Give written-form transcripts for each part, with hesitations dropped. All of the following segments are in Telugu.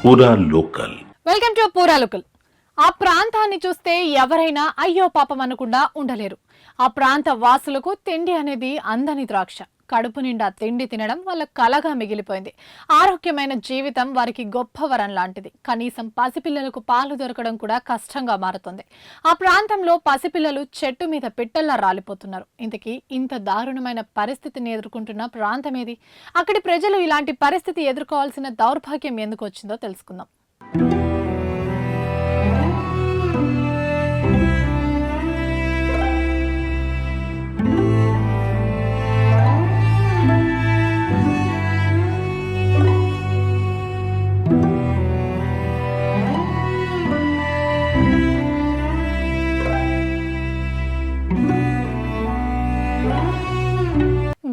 పూరా లోకల్. వెల్కమ్ టు పూరా లోకల్. ఆ ప్రాంతాన్ని చూస్తే ఎవరైనా అయ్యో పాపం అనకుండా ఉండలేరు. ఆ ప్రాంత వాసులకు తిండి అనేది అందని ద్రాక్ష. కడుపు నిండా తిండి తినడం వాళ్ళ కలగా మిగిలిపోయింది. ఆరోగ్యమైన జీవితం వారికి గొప్ప వరం లాంటిది. కనీసం పసిపిల్లలకు పాలు దొరకడం కూడా కష్టంగా మారుతుంది. ఆ ప్రాంతంలో పసిపిల్లలు చెట్టు మీద పిట్టల్లా రాలిపోతున్నారు. ఇంతకీ ఇంత దారుణమైన పరిస్థితిని ఎదుర్కొంటున్న ప్రాంతం ఏది? అక్కడి ప్రజలు ఇలాంటి పరిస్థితి ఎదుర్కోవాల్సిన దౌర్భాగ్యం ఎందుకు వచ్చిందో తెలుసుకుందాం.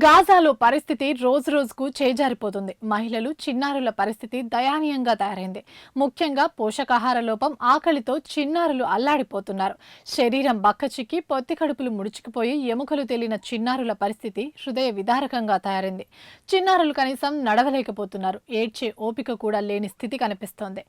గాజాలో పరిస్థితి రోజు రోజుకు చేజారిపోతుంది. మహిళలు, చిన్నారుల పరిస్థితి దయనీయంగా తయారైంది. ముఖ్యంగా పోషకాహార లోపం, ఆకలితో చిన్నారులు అల్లాడిపోతున్నారు. శరీరం బక్కచిక్కి పొత్తి కడుపులు ముడుచుకుపోయి ఎముకలు తేలిన చిన్నారుల పరిస్థితి హృదయ విదారకంగా తయారైంది. చిన్నారులు కనీసం నడవలేకపోతున్నారు. ఏడ్చే ఓపిక కూడా లేని స్థితి కనిపిస్తోంది.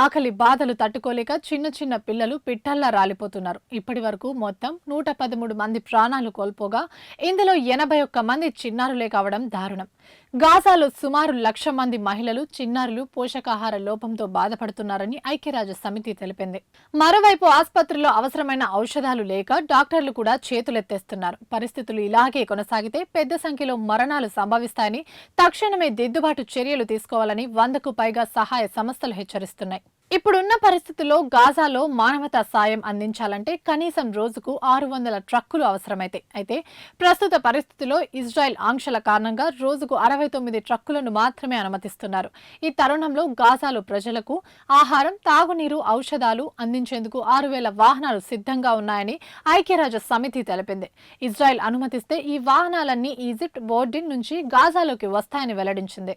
ఆకలి బాధలు తట్టుకోలేక చిన్న చిన్న పిల్లలు పిట్టల్లా రాలిపోతున్నారు. ఇప్పటి వరకు మొత్తం 113 మంది ప్రాణాలు కోల్పోగా ఇందులో 81 మంది చిన్నారులే కావడం దారుణం. గాజాలో సుమారు 1,00,000 మంది మహిళలు, చిన్నారులు పోషకాహార లోపంతో బాధపడుతున్నారని ఐక్యరాజ్య సమితి తెలిపింది. మరోవైపు ఆసుపత్రుల్లో అవసరమైన ఔషధాలు లేక డాక్టర్లు కూడా చేతులెత్తేస్తున్నారు. పరిస్థితులు ఇలాగే కొనసాగితే పెద్ద సంఖ్యలో మరణాలు సంభవిస్తాయని, తక్షణమే దిద్దుబాటు చర్యలు తీసుకోవాలని 100కు పైగా సహాయ సంస్థలు హెచ్చరిస్తున్నాయి. ఇప్పుడున్న పరిస్థితుల్లో గాజాలో మానవతా సాయం అందించాలంటే కనీసం రోజుకు 600 ట్రక్కులు అవసరమైతాయి. అయితే ప్రస్తుత పరిస్థితుల్లో ఇజ్రాయెల్ ఆంక్షల కారణంగా రోజుకు 69 ట్రక్కులను మాత్రమే అనుమతిస్తున్నారు. ఈ తరుణంలో గాజాలో ప్రజలకు ఆహారం, తాగునీరు, ఔషధాలు అందించేందుకు 6,000 వాహనాలు సిద్ధంగా ఉన్నాయని ఐక్యరాజ్య సమితి తెలిపింది. ఇజ్రాయెల్ అనుమతిస్తే ఈ వాహనాలన్నీ ఈజిప్ట్, బోర్డిన్ నుంచి గాజాలోకి వస్తాయని వెల్లడించింది.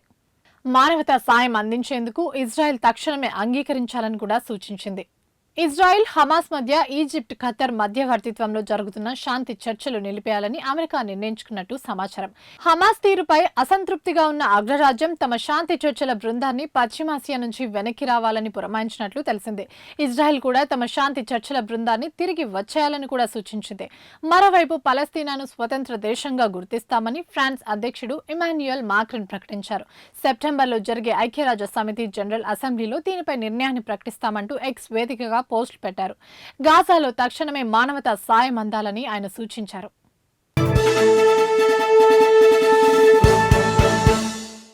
మానవతా సాయం అందించేందుకు ఇజ్రాయెల్ తక్షణమే అంగీకరించాలని కూడా సూచించింది. ఇజ్రాయెల్, హమాస్ మధ్య ఈజిప్ట్, ఖతర్ మధ్యవర్తిత్వంలో జరుగుతున్న శాంతి చర్చలు నిలిపేయాలని అమెరికా నిర్ణయించుకున్నట్టు సమాచారం. హమాస్ తీరుపై అసంతృప్తిగా ఉన్న అగ్రరాజ్యం తమ శాంతి చర్చల బృందాన్ని పశ్చిమాసియా నుంచి వెనక్కి రావాలని పురమాయించినట్లు తెలిసింది. ఇజ్రాయెల్ కూడా తమ శాంతి చర్చల బృందాన్ని తిరిగి వచ్చేయాలని కూడా సూచించింది. మరోవైపు పలస్తీనాను స్వతంత్ర దేశంగా గుర్తిస్తామని ఫ్రాన్స్ అధ్యక్షుడు ఇమాన్యుయల్ మాక్రన్ ప్రకటించారు. సెప్టెంబర్లో జరిగే ఐక్యరాజ్య సమితి జనరల్ అసెంబ్లీలో దీనిపై నిర్ణయాన్ని ప్రకటిస్తామంటూ ఎక్స్ వేదికగా పోస్టులు పెట్టారు. గాజాలో తక్షణమే మానవతా సాయం అందాలని ఆయన సూచించారు.